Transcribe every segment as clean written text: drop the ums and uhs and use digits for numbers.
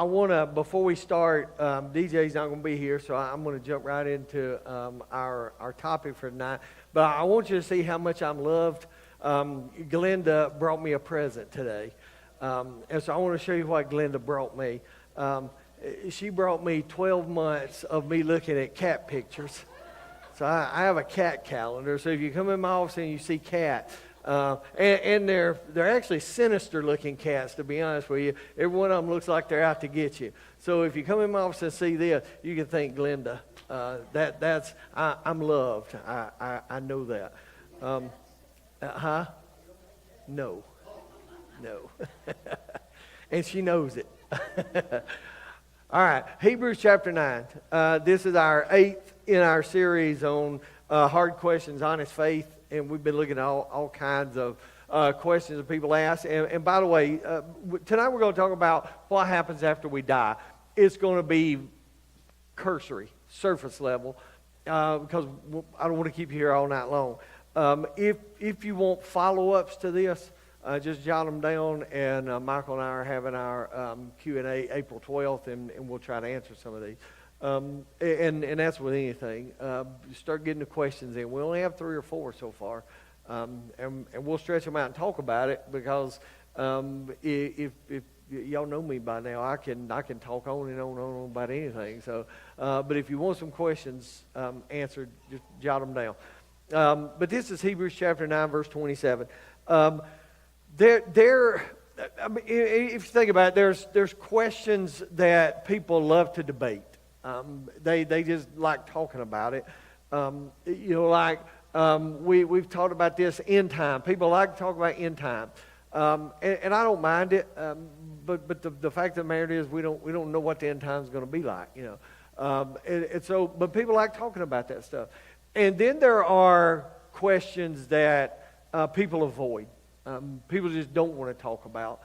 I want to, before we start, DJ's not going to be here, so I'm going to jump right into our topic for tonight. But I want you to see how much I'm loved. Glenda brought me a present today. And so I want to show you what Glenda brought me. She brought me 12 months of me looking at cat pictures. So I have a cat calendar. So if you come in my office and you see cat, and they're actually sinister looking cats, to be honest with you. Every one of them looks like they're out to get you. So if you come in my office and see this, you can thank Glenda. I'm loved. I know that. No. And she knows it. All right, Hebrews chapter 9. This is our 8th in our series on hard questions, honest faith. And we've been looking at all kinds of questions that people ask. And by the way, tonight we're going to talk about what happens after we die. It's going to be cursory, surface level, because I don't want to keep you here all night long. If you want follow-ups to this, just jot them down. And Michael and I are having our Q&A April 12th, and we'll try to answer some of these. And that's with anything. Start getting the questions in. We only have 3 or 4 so far, and we'll stretch them out and talk about it because if y'all know me by now, I can talk on and on about anything. So, but if you want some questions answered, just jot them down. But this is Hebrews chapter 9, verse 27. I mean, if you think about it, there's questions that people love to debate. They just like talking about it. We've talked about this end time. People like to talk about end time, and I don't mind it. But the fact of the matter is, we don't know what the end time is going to be like, but people like talking about that stuff. And then there are questions that people avoid. People just don't want to talk about.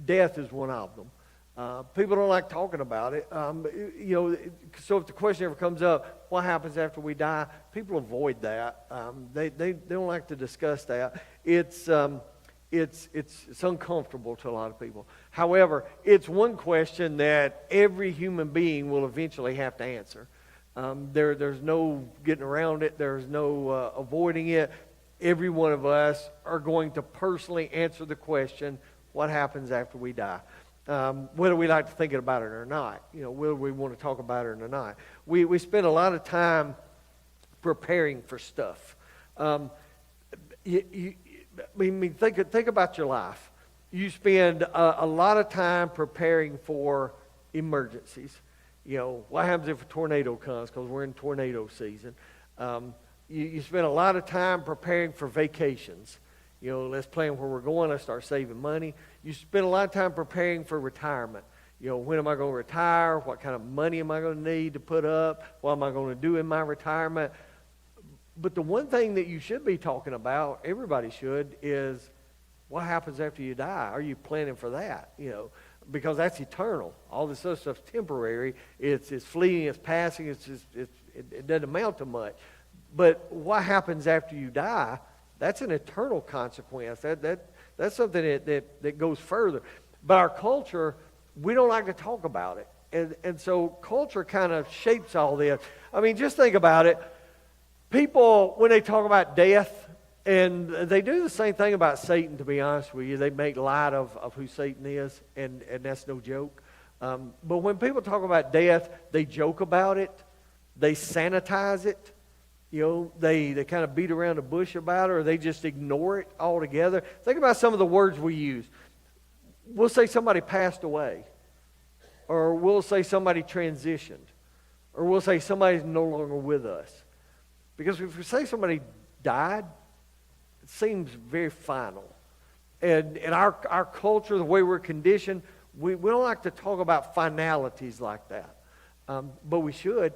Death is one of them. People don't like talking about it. So if the question ever comes up, what happens after we die? People avoid that. They don't like to discuss that. It's uncomfortable to a lot of people. However, it's one question that every human being will eventually have to answer. There's no getting around it. There's no avoiding it. Every one of us are going to personally answer the question, what happens after we die? Whether we like to think about it or not, whether we want to talk about it or not. We spend a lot of time preparing for stuff. Think about your life. You spend a lot of time preparing for emergencies. What happens if a tornado comes? Because we're in tornado season. You spend a lot of time preparing for vacations. Let's plan where we're going. Let's start saving money. You spend a lot of time preparing for retirement. When am I going to retire? What kind of money am I going to need to put up? What am I going to do in my retirement? But the one thing that you should be talking about, everybody should, is what happens after you die? Are you planning for that? Because that's eternal. All this other stuff's temporary. It's fleeting. It's passing. It doesn't amount to much. But what happens after you die? That's an eternal consequence. That's something that goes further. But our culture, we don't like to talk about it. And so culture kind of shapes all this. I mean, just think about it. People, when they talk about death, and they do the same thing about Satan, to be honest with you. They make light of who Satan is, and that's no joke. But when people talk about death, they joke about it. They sanitize it. They kind of beat around the bush about it, or they just ignore it altogether. Think about some of the words we use. We'll say somebody passed away, or we'll say somebody transitioned, or we'll say somebody's no longer with us. Because if we say somebody died, it seems very final. And in our culture, the way we're conditioned, we don't like to talk about finalities like that. But we should.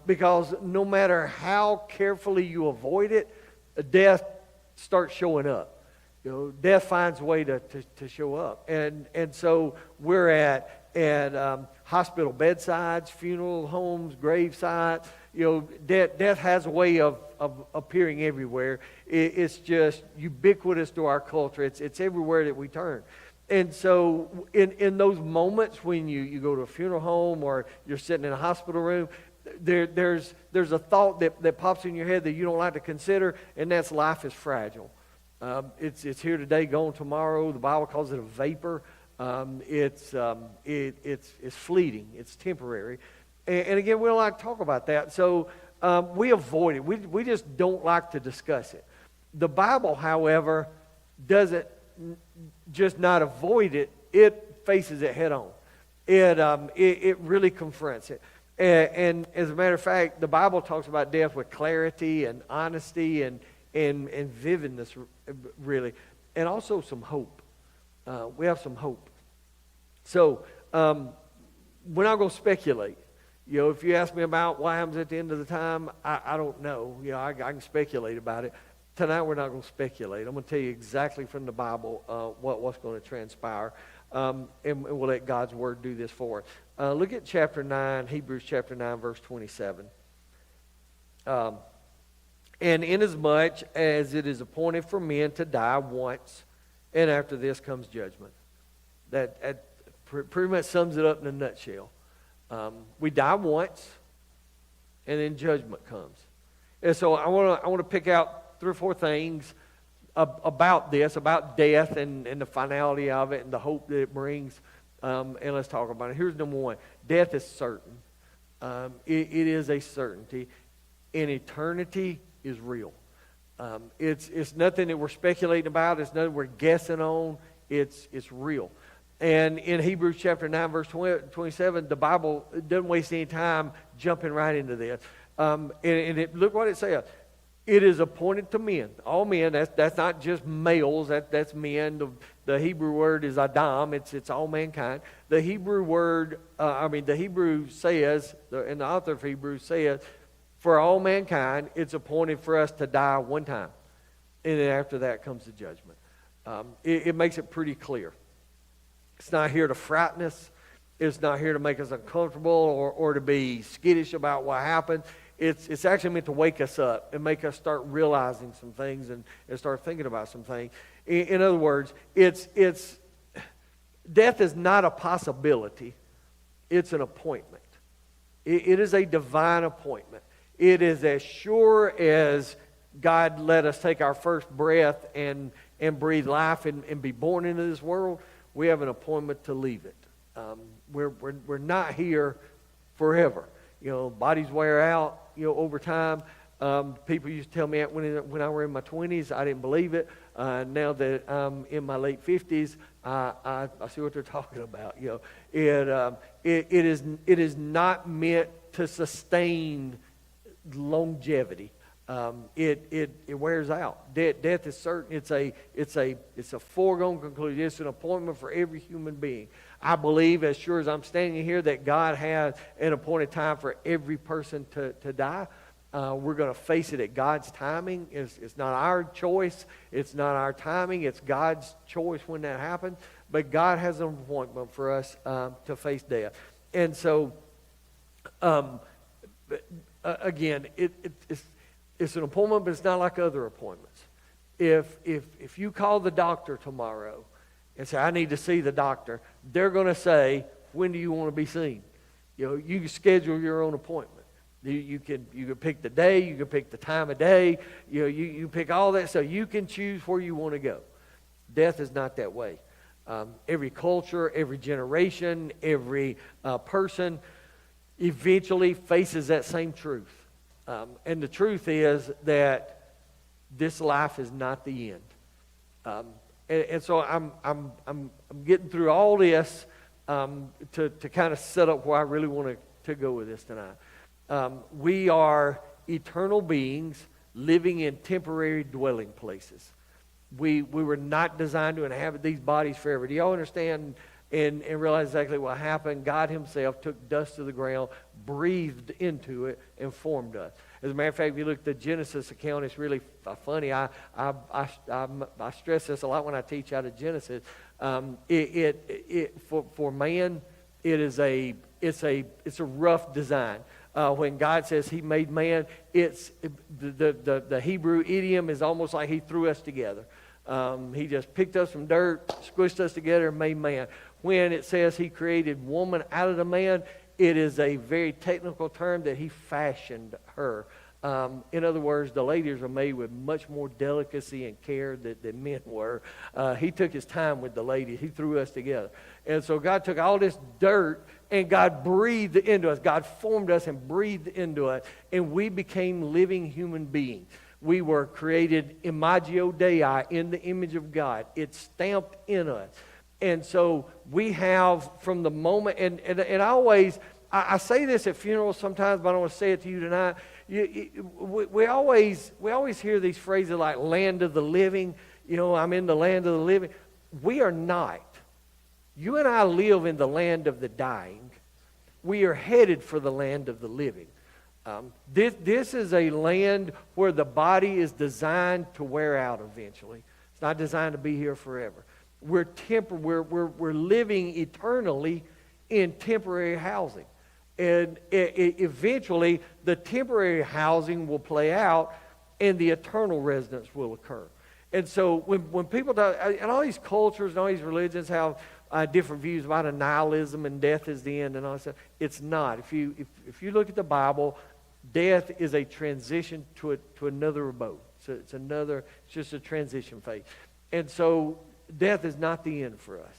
Because no matter how carefully you avoid it, death starts showing up. Death finds a way to show up. And so we're at hospital bedsides, funeral homes, grave sites. Death has a way of appearing everywhere. It's just ubiquitous to our culture. It's everywhere that we turn. And so in those moments when you go to a funeral home or you're sitting in a hospital room, there's a thought that pops in your head that you don't like to consider, and that's life is fragile. It's here today, gone tomorrow. The Bible calls it a vapor. It's fleeting. It's temporary. And again, we don't like to talk about that. So we avoid it. We just don't like to discuss it. The Bible, however, doesn't just not avoid it. It faces it head on. It really confronts it. And as a matter of fact, the Bible talks about death with clarity and honesty and vividness, really. And also some hope. We have some hope. So we're not going to speculate. You know, if you ask me about what happens at the end of the time, I don't know. You know, I can speculate about it. Tonight we're not going to speculate. I'm going to tell you exactly from the Bible what's going to transpire. And we'll let God's Word do this for us. Look at chapter 9, Hebrews chapter 9, verse 27. And inasmuch as it is appointed for men to die once, and after this comes judgment. That pretty much sums it up in a nutshell. We die once, and then judgment comes. And so I want to pick out 3 or 4 things about this, about death and the finality of it and the hope that it brings. And let's talk about it. Here's number 1. Death is certain. It is a certainty. And eternity is real. It's nothing that we're speculating about. It's nothing we're guessing on. It's real. And in Hebrews chapter 9, verse 27, the Bible doesn't waste any time jumping right into this. Look what it says. It is appointed to men, all men. That's not just males. That's men. The Hebrew word is Adam. It's all mankind. The Hebrew word, the Hebrew says, and the author of Hebrews says, for all mankind, it's appointed for us to die one time, and then after that comes the judgment. It makes it pretty clear. It's not here to frighten us. It's not here to make us uncomfortable or to be skittish about what happened. It's actually meant to wake us up and make us start realizing some things and start thinking about some things. In other words, death is not a possibility. It's an appointment. It is a divine appointment. It is as sure as God let us take our first breath and breathe life and be born into this world. We have an appointment to leave it. We're not here forever. You know, bodies wear out, over time. People used to tell me when I were in my 20s, I didn't believe it. Now that I'm in my late 50s, I see what they're talking about. It is not meant to sustain longevity. It wears out. Death is certain. It's a foregone conclusion. It's an appointment for every human being. I believe, as sure as I'm standing here, that God has an appointed time for every person to die. We're going to face it at God's timing. It's not our choice. It's not our timing. It's God's choice when that happens. But God has an appointment for us to face death. And so, again, it's an appointment, but it's not like other appointments. If you call the doctor tomorrow and say, I need to see the doctor, they're going to say, when do you want to be seen? You can schedule your own appointment. You can pick the day, you can pick the time of day, you pick all that, so you can choose where you want to go. Death is not that way. Every culture, every generation, every person eventually faces that same truth. And the truth is that this life is not the end. And so I'm getting through all this to kind of set up where I really want to go with this tonight. We are eternal beings living in temporary dwelling places. We were not designed to inhabit these bodies forever. Do y'all understand and realize exactly what happened? God himself took dust to the ground, breathed into it, and formed us. As a matter of fact, if you look at the Genesis account, it's really funny. I stress this a lot when I teach out of Genesis. For man, it's a rough design. When God says he made man, it's the Hebrew idiom is almost like he threw us together. He just picked us from dirt, squished us together, and made man. When it says he created woman out of the man, it is a very technical term that he fashioned her. In other words, the ladies are made with much more delicacy and care than men were. He took his time with the ladies. He threw us together. And so God took all this dirt and God breathed into us. God formed us and breathed into us. And we became living human beings. We were created imago Dei, in the image of God. It's stamped in us. And so we have from the moment, and I say this at funerals sometimes, but I don't want to say it to you tonight. We always hear these phrases like land of the living. I'm in the land of the living. We are not. You and I live in the land of the dying. We are headed for the land of the living. This is a land where the body is designed to wear out eventually. It's not designed to be here forever. We're living eternally in temporary housing. And eventually, the temporary housing will play out, and the eternal residence will occur. And so, when people talk, and all these cultures and all these religions have different views about annihilism and death is the end and all that stuff, it's not. If you look at the Bible, death is a transition to another abode. So it's just a transition phase. And so, death is not the end for us.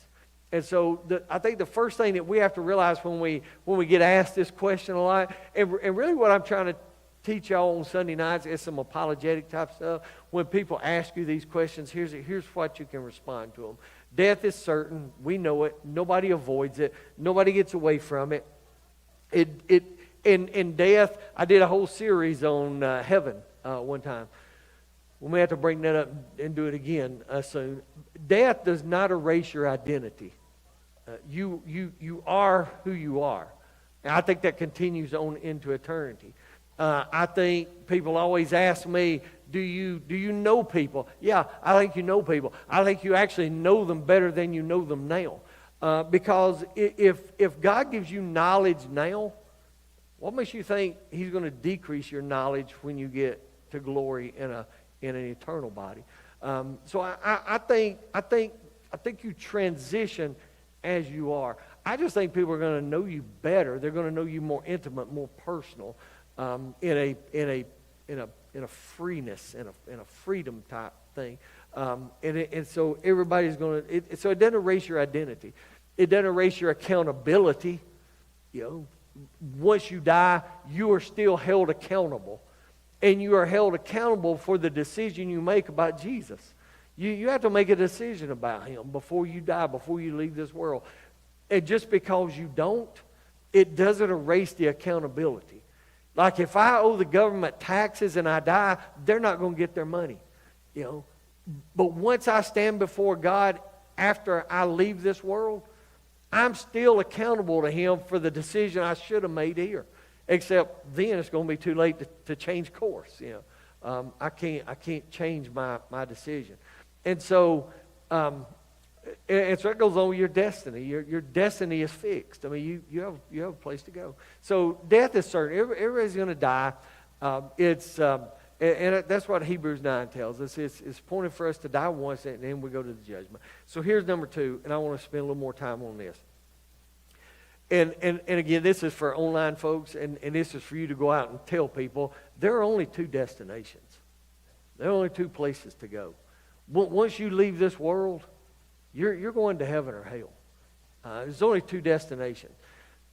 And so I think the first thing that we have to realize when we get asked this question a lot, and really what I'm trying to teach y'all on Sunday nights is some apologetic type stuff. When people ask you these questions, here's what you can respond to them. Death is certain. We know it. Nobody avoids it. Nobody gets away from it. In death, I did a whole series on heaven one time. We may have to bring that up and do it again soon. Death does not erase your identity. You are who you are. And I think that continues on into eternity. I think people always ask me, do you know people? Yeah, I think you know people. I think you actually know them better than you know them now. Because if God gives you knowledge now, what makes you think He's going to decrease your knowledge when you get to glory in an eternal body? So I think you transition as you are. I just think people are going to know you better. They're going to know you more intimate, more personal, in a freeness, in a freedom type thing. And so everybody's going to. So it doesn't erase your identity. It doesn't erase your accountability. Once you die, you are still held accountable. And you are held accountable for the decision you make about Jesus. You have to make a decision about Him before you die, before you leave this world. And just because you don't, it doesn't erase the accountability. Like if I owe the government taxes and I die, they're not going to get their money. But once I stand before God after I leave this world, I'm still accountable to Him for the decision I should have made here. Except then it's going to be too late to change course. I can't change my decision. And so it goes on with your destiny. Your destiny is fixed. I mean, you have a place to go. So death is certain. Everybody's going to die. And that's what Hebrews 9 tells us. It's appointed for us to die once, and then we go to the judgment. So here's number 2, and I want to spend a little more time on this. And again, this is for online folks, and this is for you to go out and tell people there are only 2 destinations. There are only 2 places to go. Once you leave this world, you're going to heaven or hell. There's only 2 destinations.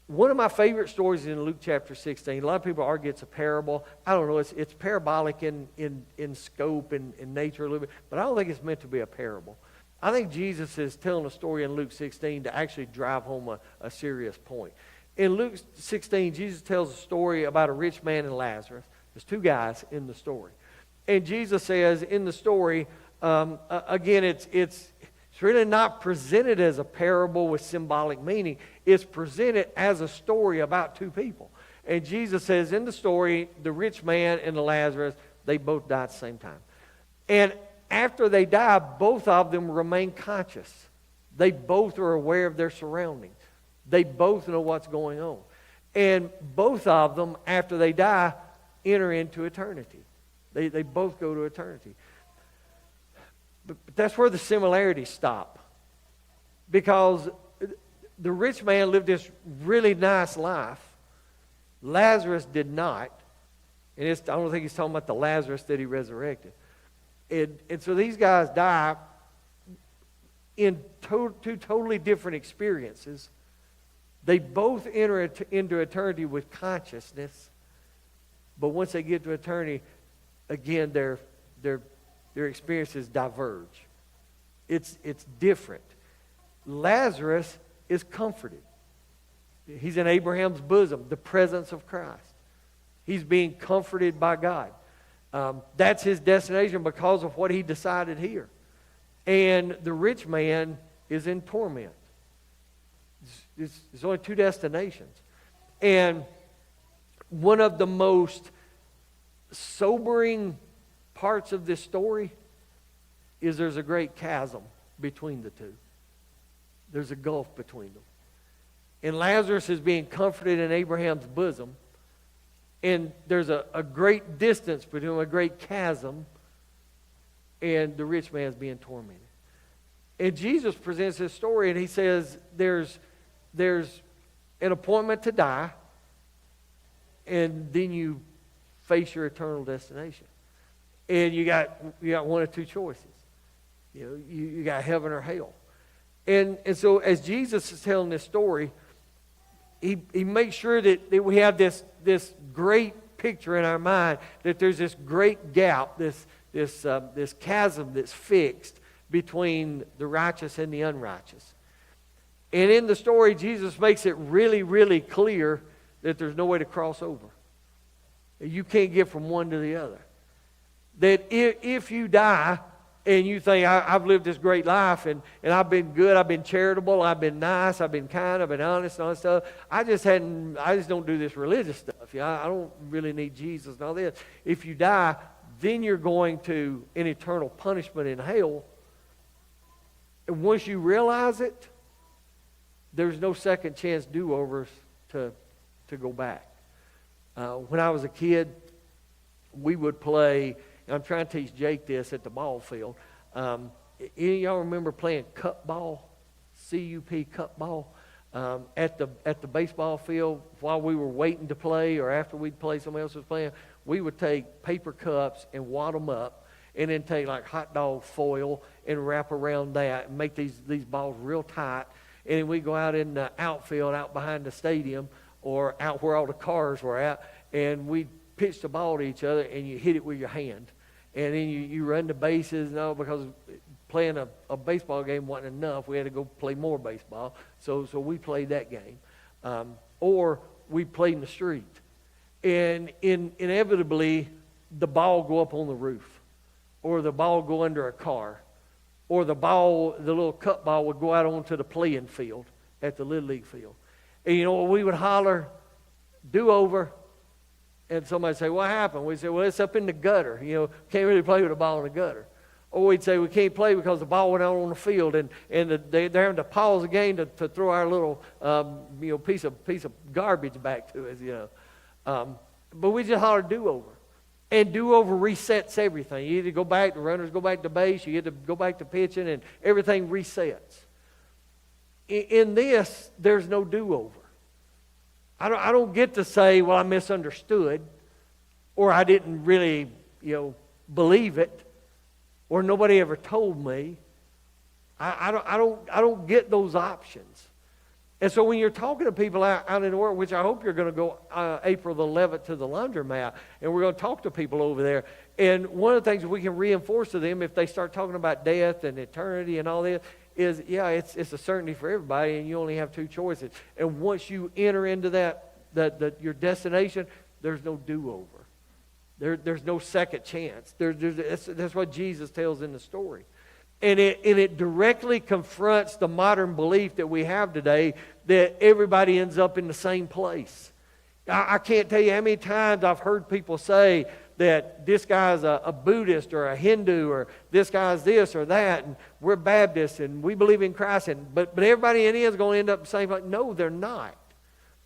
One of my favorite stories is in Luke chapter 16. A lot of people argue it's a parable. I don't know. It's parabolic in scope and in nature a little bit, but I don't think it's meant to be a parable. I think Jesus is telling a story in Luke 16 to actually drive home a serious point. In Luke 16, Jesus tells a story about a rich man and Lazarus. There's 2 guys in the story. And Jesus says in the story, again, it's really not presented as a parable with symbolic meaning. It's presented as a story about 2 people. And Jesus says in the story, the rich man and the Lazarus, they both died at the same time. And after they die, both of them remain conscious. They both are aware of their surroundings. They both know what's going on. And both of them, after they die, enter into eternity. They both go to eternity. But that's where the similarities stop. Because the rich man lived this really nice life. Lazarus did not. And I don't think he's talking about the Lazarus that he resurrected. And so these guys die in two totally different experiences. They both enter into eternity with consciousness. But once they get to eternity, again, their experiences diverge. It's different. Lazarus is comforted. He's in Abraham's bosom, the presence of Christ. He's being comforted by God. That's his destination because of what he decided here. And the rich man is in torment. There's only two destinations. And one of the most sobering parts of this story is there's a great chasm between the two. There's a gulf between them. And Lazarus is being comforted in Abraham's bosom. And there's a great distance between them, a great chasm, and the rich man's being tormented. And Jesus presents this story, and he says there's an appointment to die, and then you face your eternal destination. And you got one of two choices. You got heaven or hell. And so as Jesus is telling this story, he makes sure that we have this great picture in our mind that there's this great gap, this chasm that's fixed between the righteous and the unrighteous. And in the story, Jesus makes it really, really clear that there's no way to cross over. You can't get from one to the other. That if you die and you think, I've lived this great life and I've been good, I've been charitable, I've been nice, I've been kind, I've been honest and all that stuff. I just don't do this religious stuff. I don't really need Jesus and all this. If you die, then you're going to an eternal punishment in hell. And once you realize it, there's no second chance do-overs to go back. When I was a kid, we would play, and I'm trying to teach Jake this at the ball field. Any of y'all remember playing cup ball? C-U-P, cup ball? At the baseball field, while we were waiting to play or after we'd play, somebody else was playing, we would take paper cups and wad them up and then take like hot dog foil and wrap around that and make these balls real tight. And then we'd go out in the outfield out behind the stadium or out where all the cars were at, and we'd pitch the ball to each other and you hit it with your hand. And then you run the bases and all, because playing a baseball game wasn't enough. We had to go play more baseball. So we played that game. Or we played in the street. And inevitably, the ball go up on the roof. Or the ball go under a car. Or the little cup ball would go out onto the playing field at the Little League field. And you know what we would holler? Do over. And somebody say, what happened? We'd say, well, it's up in the gutter. Can't really play with a ball in the gutter. Or we'd say, we can't play because the ball went out on the field, and they're having to pause the game to throw our little piece of garbage back to us. But we just holler do over. And do over resets everything. You either go back, the runners go back to base, you get to go back to pitching, and everything resets. In this, there's no do-over. I don't get to say, well, I misunderstood, or I didn't really, believe it, or nobody ever told me. I don't get those options. And so when you're talking to people out in the world, which I hope you're going to go April the 11th to the laundromat, and we're going to talk to people over there. And one of the things we can reinforce to them if they start talking about death and eternity and all this is, it's a certainty for everybody, and you only have two choices. And once you enter into your destination, there's no do-over. There's no second chance. That's what Jesus tells in the story. And it directly confronts the modern belief that we have today that everybody ends up in the same place. I can't tell you how many times I've heard people say that this guy's a Buddhist or a Hindu, or this guy's this or that, and we're Baptists and we believe in Christ, but everybody in here is going to end up in the same place. No, they're not.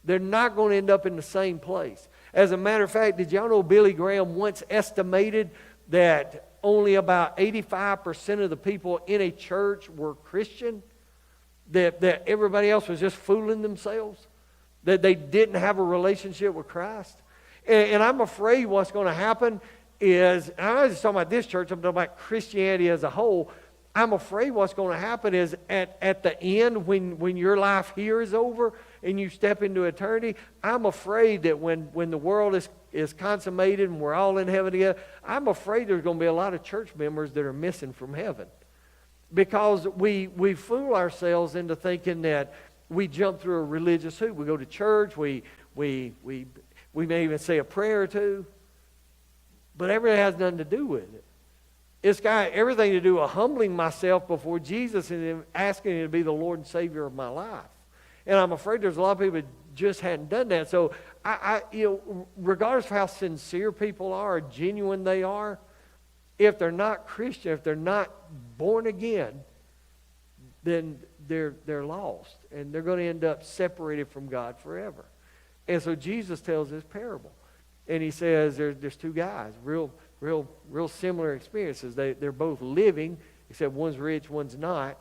They're not going to end up in the same place. As a matter of fact, did y'all know Billy Graham once estimated that only about 85% of the people in a church were Christian, that everybody else was just fooling themselves, that they didn't have a relationship with Christ. And I'm afraid what's going to happen is, and I'm not just talking about this church, I'm talking about Christianity as a whole. I'm afraid what's going to happen is at the end, when your life here is over and you step into eternity, I'm afraid that when the world is consummated and we're all in heaven together, I'm afraid there's going to be a lot of church members that are missing from heaven. Because we fool ourselves into thinking that we jump through a religious hoop. We go to church, we may even say a prayer or two, but everything has nothing to do with it. It's got everything to do with humbling myself before Jesus and asking Him to be the Lord and Savior of my life. And I'm afraid there's a lot of people that just hadn't done that. So, regardless of how sincere people are, or genuine they are, if they're not Christian, if they're not born again, then they're lost. And they're going to end up separated from God forever. And so Jesus tells this parable. And He says there's two guys, real similar experiences. They're both living, except one's rich, one's not.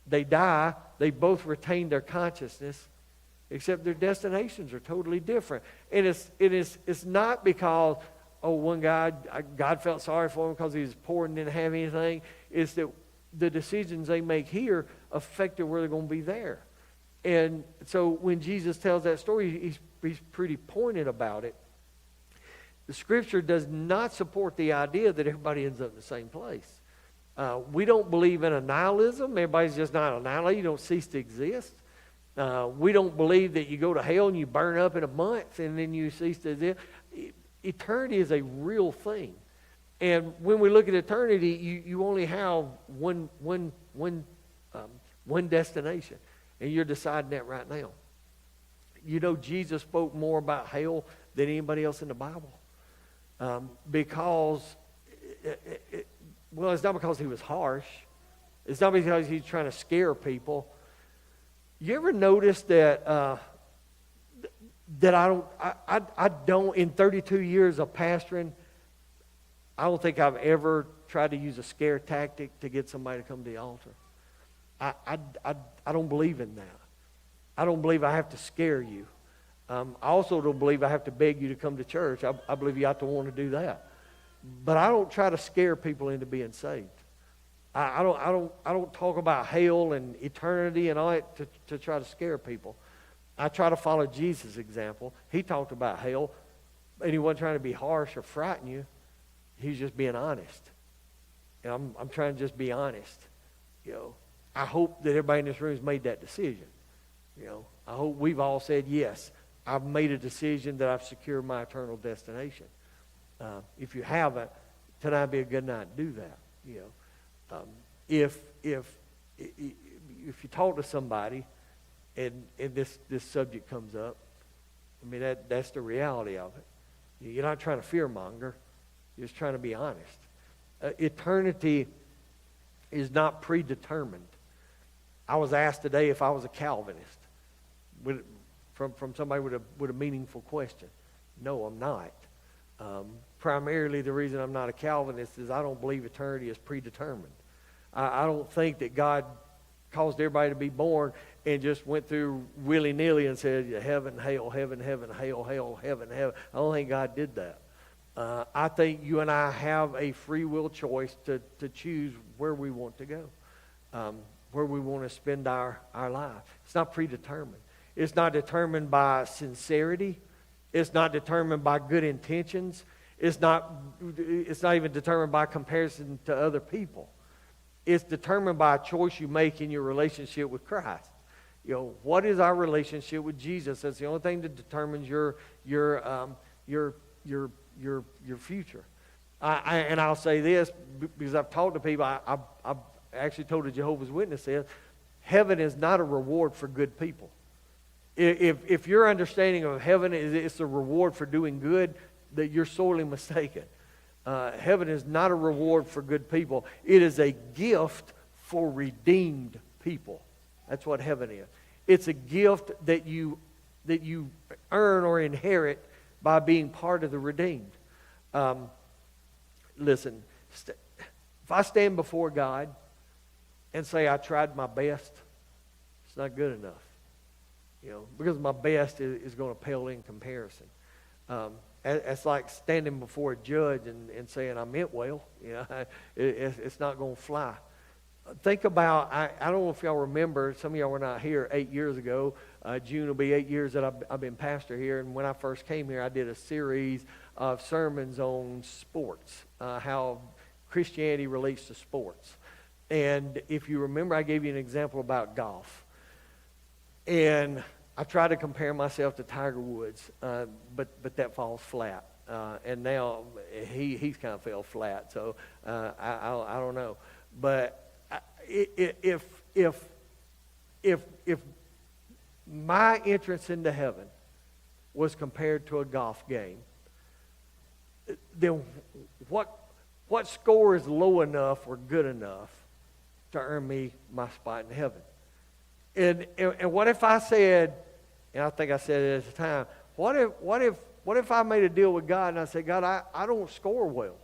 They die. They both retain their consciousness, except their destinations are totally different. And it's not because, one guy, God felt sorry for him because he was poor and didn't have anything. It's that the decisions they make here affected where they're going to be there. And so when Jesus tells that story, he's pretty pointed about it. The Scripture does not support the idea that everybody ends up in the same place. We don't believe in annihilism. Everybody's just not annihilated. You don't cease to exist. We don't believe that you go to hell and you burn up in a month and then you cease to exist. Eternity is a real thing. And when we look at eternity, you only have one destination. And you're deciding that right now. You know, Jesus spoke more about hell than anybody else in the Bible. Because, it's not because He was harsh. It's not because He's trying to scare people. You ever notice that I don't, in 32 years of pastoring, I don't think I've ever tried to use a scare tactic to get somebody to come to the altar. I don't believe in that. I don't believe I have to scare you. I also don't believe I have to beg you to come to church. I believe you have to want to do that. But I don't try to scare people into being saved. I don't talk about hell and eternity and all that to try to scare people. I try to follow Jesus' example. He talked about hell, and He wasn't trying to be harsh or frighten you. He was just being honest. And I'm trying to just be honest. You know, I hope that everybody in this room has made that decision. You know, I hope we've all said, yes, I've made a decision that I've secured my eternal destination. If you haven't, tonight would be a good night to do that. You know, if you talk to somebody and this subject comes up, I mean that's the reality of it. You're not trying to fearmonger. You're just trying to be honest. Eternity is not predetermined. I was asked today if I was a Calvinist. From somebody with a meaningful question. No, I'm not. Primarily the reason I'm not a Calvinist is I don't believe eternity is predetermined. I don't think that God caused everybody to be born and just went through willy-nilly and said, heaven, hell, heaven, heaven, hell, hell, heaven, heaven. I don't think God did that. I think you and I have a free will choice to choose where we want to go, where we want to spend our life. It's not predetermined. It's not determined by sincerity. It's not determined by good intentions. It's not even determined by comparison to other people. It's determined by a choice you make in your relationship with Christ. You know, what is our relationship with Jesus? That's the only thing that determines your future. And I'll say this because I've talked to people. I've actually told a Jehovah's Witness this. Heaven is not a reward for good people. If your understanding of heaven is it's a reward for doing good, that you're sorely mistaken. Heaven is not a reward for good people. It is a gift for redeemed people. That's what heaven is. It's a gift that you earn or inherit by being part of the redeemed. Listen, If I stand before God and say I tried my best, it's not good enough. Because my best is going to pale in comparison. It's like standing before a judge and saying I meant well. It's not going to fly. Think about, I don't know if y'all remember, some of y'all were not here 8 years ago. June will be 8 years that I've been pastor here. And when I first came here, I did a series of sermons on sports, how Christianity relates to sports. And if you remember, I gave you an example about golf. And I try to compare myself to Tiger Woods, but that falls flat. And now he's kind of fell flat, so I don't know. But if my entrance into heaven was compared to a golf game, then what score is low enough or good enough to earn me my spot in heaven? And what if I said, and I think I said it at the time, what if I made a deal with God and I said, God, I don't score well.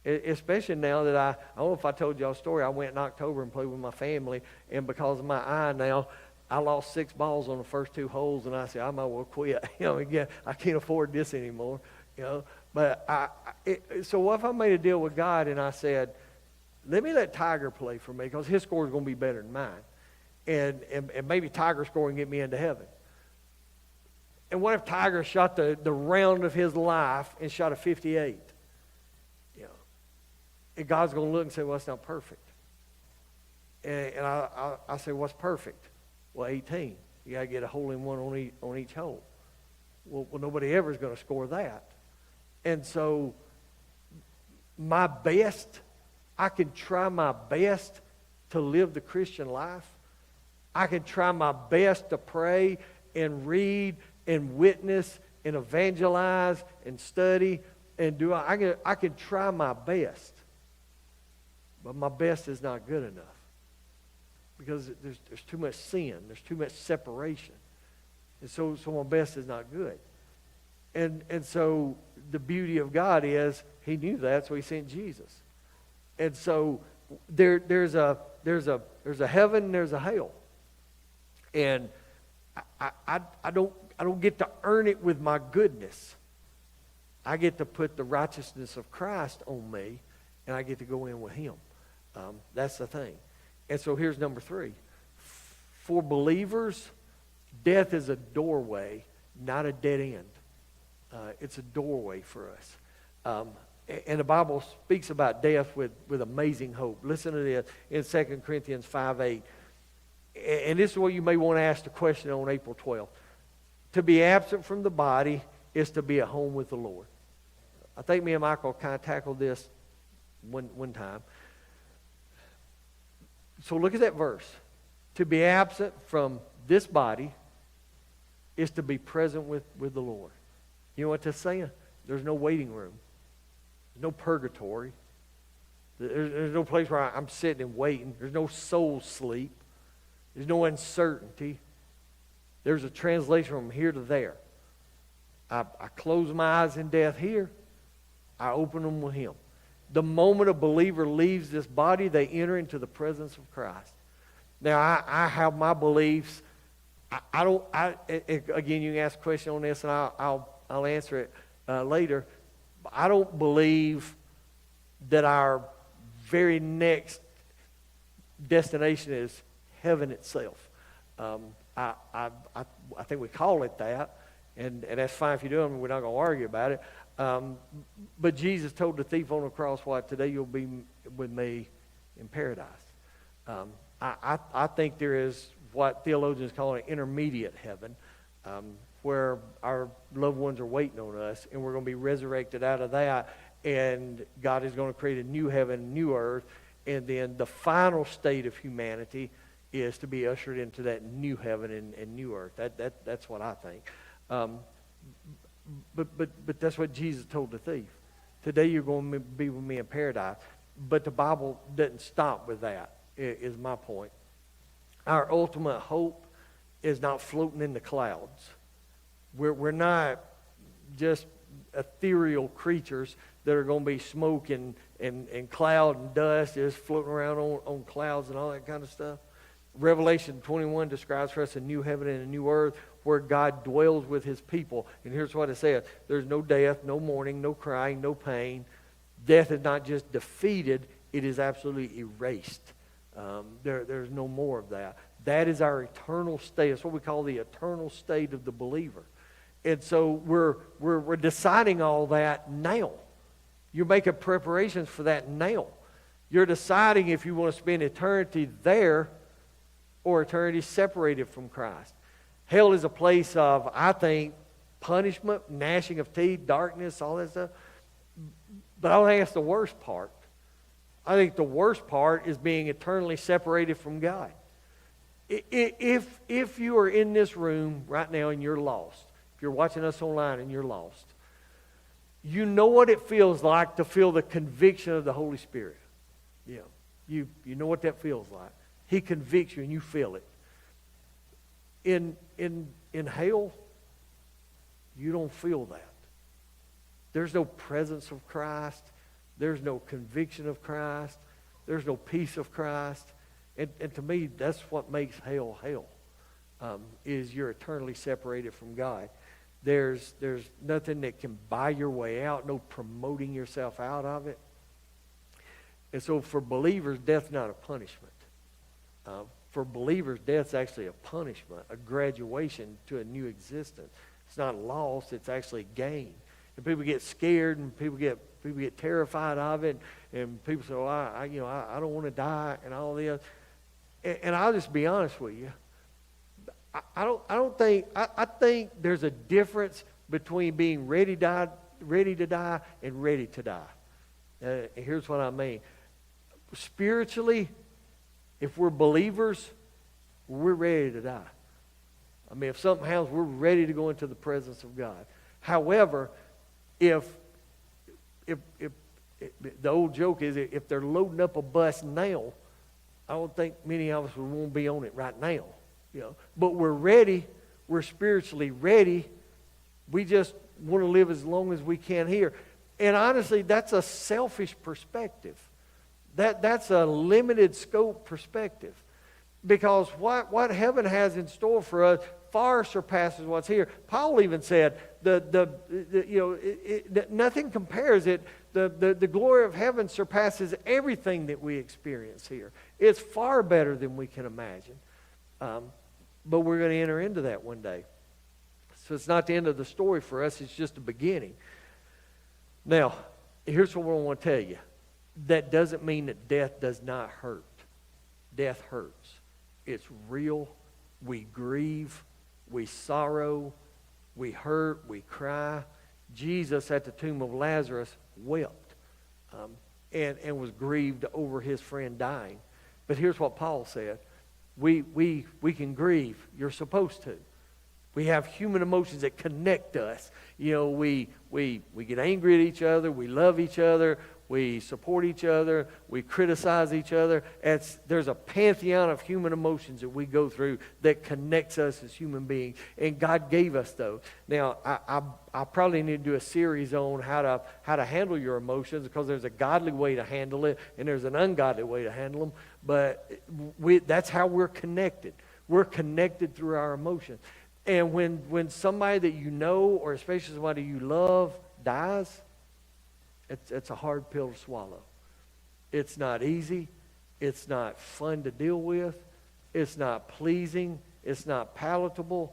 Especially now that I don't know if I told y'all a story. I went in October and played with my family, and because of my eye now, I lost 6 balls on the first 2 holes, and I said, I might well quit. Again, I can't afford this anymore. But so what if I made a deal with God and I said, let me let Tiger play for me because his score is going to be better than mine. And maybe Tiger's score can get me into heaven. And what if Tiger shot the round of his life and shot a 58? And God's going to look and say, well, that's not perfect. And I say, what's perfect? Well, 18. You got to get a hole in one on each hole. Well, nobody ever is going to score that. And so my best, I can try my best to live the Christian life. I can try my best to pray and read and witness and evangelize and study and do. I can try my best, but my best is not good enough because there's too much sin. There's too much separation, and so my best is not good. And so the beauty of God is He knew that, so He sent Jesus. And so there's a heaven and there's a hell. And I don't get to earn it with my goodness. I get to put the righteousness of Christ on me, and I get to go in with Him. That's the thing. And so here's number 3. For believers, death is a doorway, not a dead end. It's a doorway for us. And the Bible speaks about death with amazing hope. Listen to this in 2 Corinthians 5:8. And this is what you may want to ask the question on April 12th. To be absent from the body is to be at home with the Lord. I think me and Michael kind of tackled this one time. So look at that verse. To be absent from this body is to be present with the Lord. You know what that's saying? There's no waiting room. There's no purgatory. There's no place where I'm sitting and waiting. There's no soul sleep. There's no uncertainty. There's a translation from here to there. I close my eyes in death here. I open them with Him. The moment a believer leaves this body, they enter into the presence of Christ. Now, I have my beliefs. Again, you can ask a question on this, and I'll answer it later. I don't believe that our very next destination is heaven itself. I think we call it that, and that's fine if you do. We're not going to argue about it. But Jesus told the thief on the cross, "What? Today you'll be with me in paradise." I think there is what theologians call an intermediate heaven, where our loved ones are waiting on us, and we're going to be resurrected out of that, and God is going to create a new heaven, new earth, and then the final state of humanity is to be ushered into that new heaven and new earth. That's what I think. But that's what Jesus told the thief. Today you're going to be with me in paradise. But the Bible doesn't stop with that, is my point. Our ultimate hope is not floating in the clouds. We're not just ethereal creatures that are going to be smoke and cloud and dust just floating around on clouds and all that kind of stuff. Revelation 21 describes for us a new heaven and a new earth where God dwells with his people. And here's what it says. There's no death, no mourning, no crying, no pain. Death is not just defeated, it is absolutely erased. There's no more of that. That is our eternal state. That's what we call the eternal state of the believer. And so we're deciding all that now. You're making preparations for that now. You're deciding if you want to spend eternity there or eternity separated from Christ. Hell is a place of, I think, punishment, gnashing of teeth, darkness, all that stuff. But I don't think that's the worst part. I think the worst part is being eternally separated from God. If you are in this room right now and you're lost, if you're watching us online and you're lost, you know what it feels like to feel the conviction of the Holy Spirit. Yeah, you know what that feels like. He convicts you and you feel it. In hell, you don't feel that. There's no presence of Christ. There's no conviction of Christ. There's no peace of Christ. And to me, that's what makes hell hell, is you're eternally separated from God. There's nothing that can buy your way out, no promoting yourself out of it. And so for believers, death's not a punishment. For believers, death's actually a punishment, a graduation to a new existence. It's not loss, it's actually gain. And people get scared and people get terrified of it, and people say, well, I don't want to die and all this. And I'll just be honest with you. I think there's a difference between being ready to die and ready to die. Here's what I mean. Spiritually, if we're believers, we're ready to die. I mean, if something happens, we're ready to go into the presence of God. However, if the old joke is if they're loading up a bus now, I don't think many of us would want to be on it right now. But we're ready. We're spiritually ready. We just want to live as long as we can here. And honestly, that's a selfish perspective. That's a limited scope perspective. Because what heaven has in store for us far surpasses what's here. Paul even said, nothing compares it. The glory of heaven surpasses everything that we experience here. It's far better than we can imagine. But we're going to enter into that one day. So it's not the end of the story for us. It's just the beginning. Now, here's what I want to tell you. That doesn't mean that death does not hurt. Death hurts. It's real. We grieve. We sorrow. We hurt. We cry. Jesus at the tomb of Lazarus wept and was grieved over his friend dying. But here's what Paul said. We can grieve. You're supposed to. We have human emotions that connect us. We get angry at each other. We love each other. We support each other. We criticize each other. There's a pantheon of human emotions that we go through that connects us as human beings. And God gave us those. Now, I probably need to do a series on how to handle your emotions, because there's a godly way to handle it and there's an ungodly way to handle them. But that's how we're connected. We're connected through our emotions. And when somebody that you know, or especially somebody you love, dies, it's a hard pill to swallow. It's not easy. It's not fun to deal with. It's not pleasing. It's not palatable.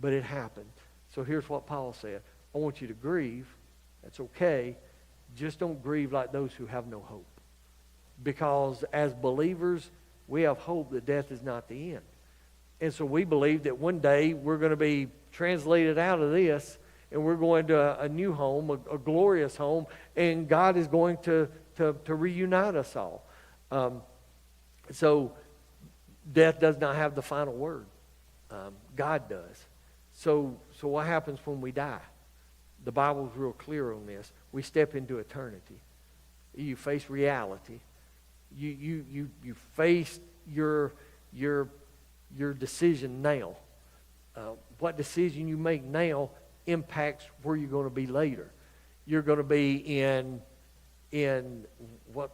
But it happened. So here's what Paul said. I want you to grieve. That's okay. Just don't grieve like those who have no hope. Because as believers, we have hope that death is not the end. And so we believe that one day we're going to be translated out of this, and we're going to a new home, a glorious home, and God is going to reunite us all. So death does not have the final word. God does. So what happens when we die? The Bible's real clear on this. We step into eternity. You face reality. You face your decision now. What decision you make now impacts where you're going to be later. You're going to be in what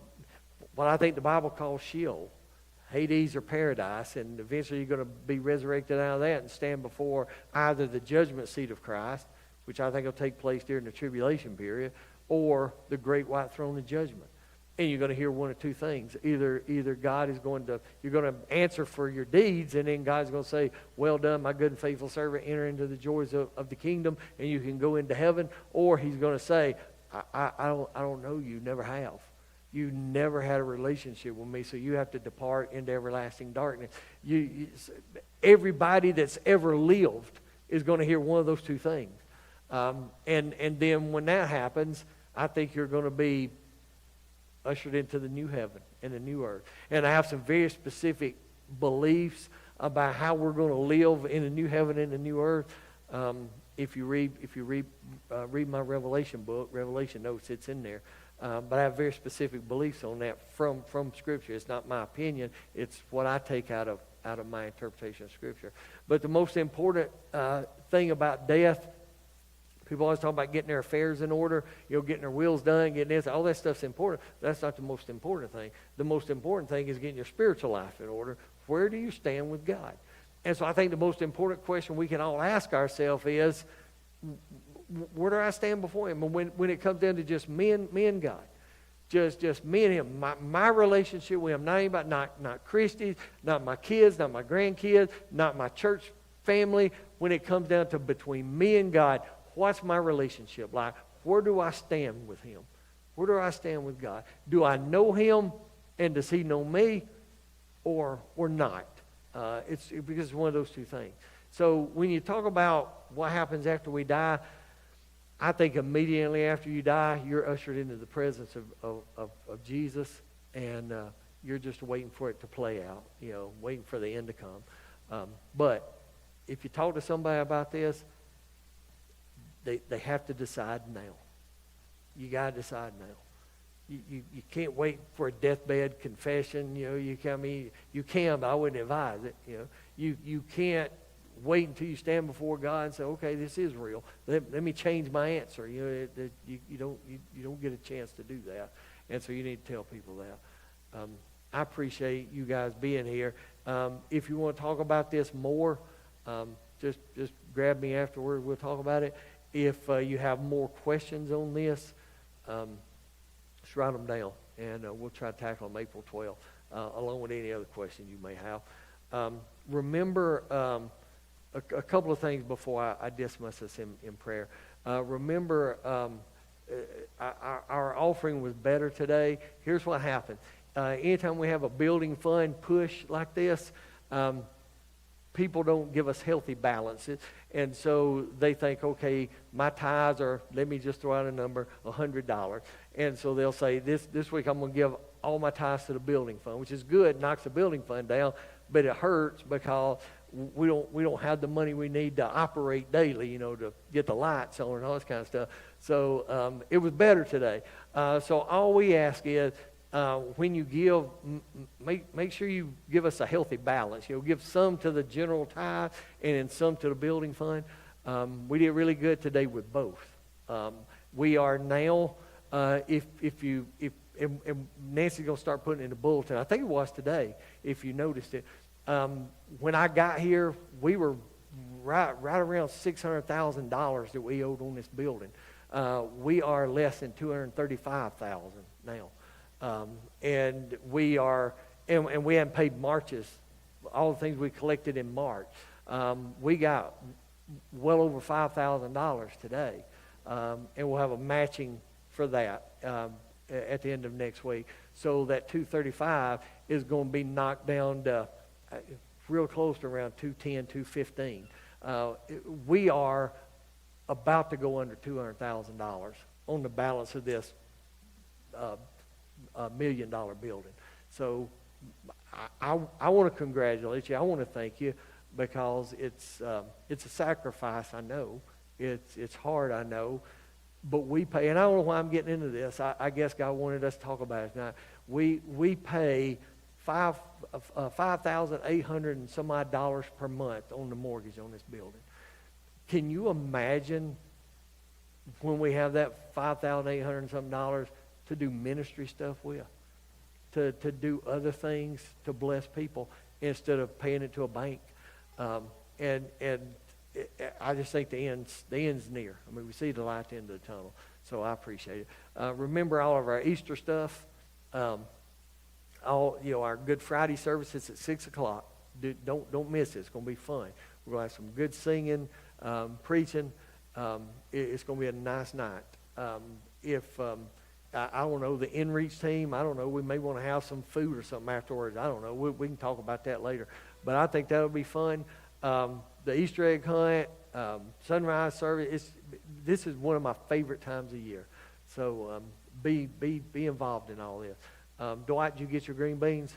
I think the Bible calls Sheol, Hades or paradise, and eventually you're going to be resurrected out of that and stand before either the judgment seat of Christ, which I think will take place during the tribulation period, or the great white throne of judgment. And you're going to hear one of two things. Either God is going to, you're going to answer for your deeds, and then God's going to say, well done, my good and faithful servant, enter into the joys of the kingdom, and you can go into heaven. Or he's going to say, I don't know you, never have. You never had a relationship with me, so you have to depart into everlasting darkness. Everybody that's ever lived is going to hear one of those two things. And then when that happens, I think you're going to be ushered into the new heaven and the new earth. And I have some very specific beliefs about how we're going to live in the new heaven and the new earth. If you read my Revelation book, Revelation notes, it's in there. But I have very specific beliefs on that from Scripture. It's not my opinion. It's what I take out of my interpretation of Scripture. But the most important thing about death, people always talk about getting their affairs in order, getting their wills done, getting this. All that stuff's important. That's not the most important thing. The most important thing is getting your spiritual life in order. Where do you stand with God? And so I think the most important question we can all ask ourselves is, where do I stand before Him? And when it comes down to just me and God, just me and Him, my relationship with Him, not anybody, not Christy, not my kids, not my grandkids, not my church family. When it comes down to between me and God, what's my relationship like? Where do I stand with Him? Where do I stand with God? Do I know Him, and does He know me, or not? It's because it's one of those two things. So when you talk about what happens after we die, I think immediately after you die, you're ushered into the presence of Jesus, and you're just waiting for it to play out, waiting for the end to come. But if you talk to somebody about this, they have to decide now. You got to decide now. You can't wait for a deathbed confession. You can, but I wouldn't advise it. You can't wait until you stand before God and say, okay, this is real. Let me change my answer. You don't get a chance to do that, and so you need to tell people that. I appreciate you guys being here. If you want to talk about this more, just grab me afterward. We'll talk about it. If you have more questions on this, just write them down, and we'll try to tackle them April 12th, along with any other questions you may have. Remember a couple of things before I dismiss us in prayer. Remember, our offering was better today. Here's what happened. Anytime we have a building fund push like this, people don't give us healthy balances. And so they think, okay, my tithes are, let me just throw out a number, $100. And so they'll say, this week I'm going to give all my tithes to the building fund, which is good, knocks the building fund down, but it hurts because we don't have the money we need to operate daily, to get the lights on and all this kind of stuff. So it was better today. So all we ask is, when you give, make sure you give us a healthy balance. Give some to the general tithe and then some to the building fund. We did really good today with both. We are now, if Nancy's going to start putting it in the bulletin. I think it was today, if you noticed it. When I got here, we were right around $600,000 that we owed on this building. We are less than $235,000 now. And we hadn't paid March's, all the things we collected in March. We got well over $5,000 today. And we'll have a matching for that at the end of next week. So that 235 is going to be knocked down to real close to around 210, 215. We are about to go under $200,000 on the balance of this $1 million building. So I want to congratulate you. I want to thank you because it's a sacrifice, I know. It's hard, I know. But we pay, and I don't know why I'm getting into this. I guess God wanted us to talk about it tonight. We pay $5,800 and some odd dollars per month on the mortgage on this building. Can you imagine when we have that $5,800 and something dollars to do ministry stuff with, to do other things to bless people instead of paying it to a bank. I just think the end's near. I mean, we see the light at the end of the tunnel, so I appreciate it. Remember all of our Easter stuff. Our Good Friday service is at 6:00. Don't miss it. It's going to be fun. We're going to have some good singing, preaching. It's going to be a nice night. I don't know, the InReach team, I don't know, we may want to have some food or something afterwards. I don't know. We can talk about that later. But I think that'll be fun. The Easter egg hunt, sunrise service, this is one of my favorite times of year. So be involved in all this. Dwight, did you get your green beans?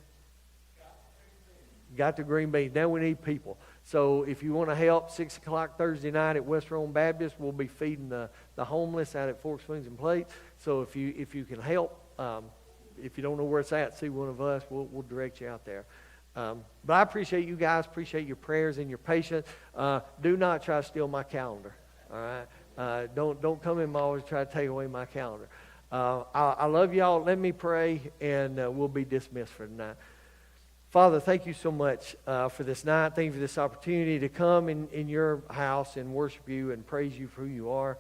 Got the green beans. Now we need people. So if you want to help, 6:00 Thursday night at West Rome Baptist, we'll be feeding the homeless out at Fork, Spoons, and Plates. So if you can help, if you don't know where it's at, see one of us. We'll direct you out there. But I appreciate you guys. Appreciate your prayers and your patience. Do not try to steal my calendar. All right. Don't come in my office and try to take away my calendar. I love y'all. Let me pray, and we'll be dismissed for tonight. Father, thank you so much for this night. Thank you for this opportunity to come in your house and worship you and praise you for who you are.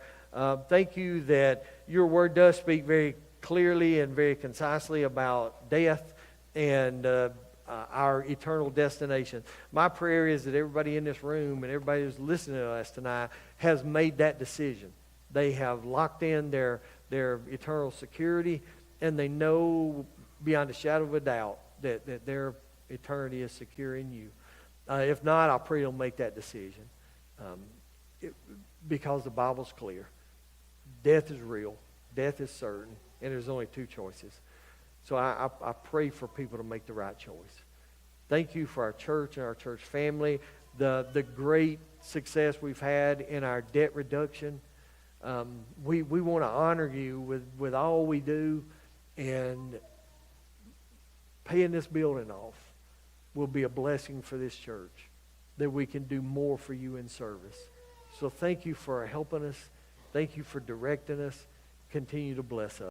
Thank you that your word does speak very clearly and very concisely about death and our eternal destination. My prayer is that everybody in this room and everybody who's listening to us tonight has made that decision. They have locked in their eternal security, and they know beyond a shadow of a doubt that their eternity is secure in you. If not, I pray you'll make that decision. Because the Bible's clear. Death is real. Death is certain. And there's only two choices. So I pray for people to make the right choice. Thank you for our church and our church family. The great success we've had in our debt reduction. We want to honor you with all we do. And paying this building off will be a blessing for this church, that we can do more for you in service. So thank you for helping us. Thank you for directing us. Continue to bless us.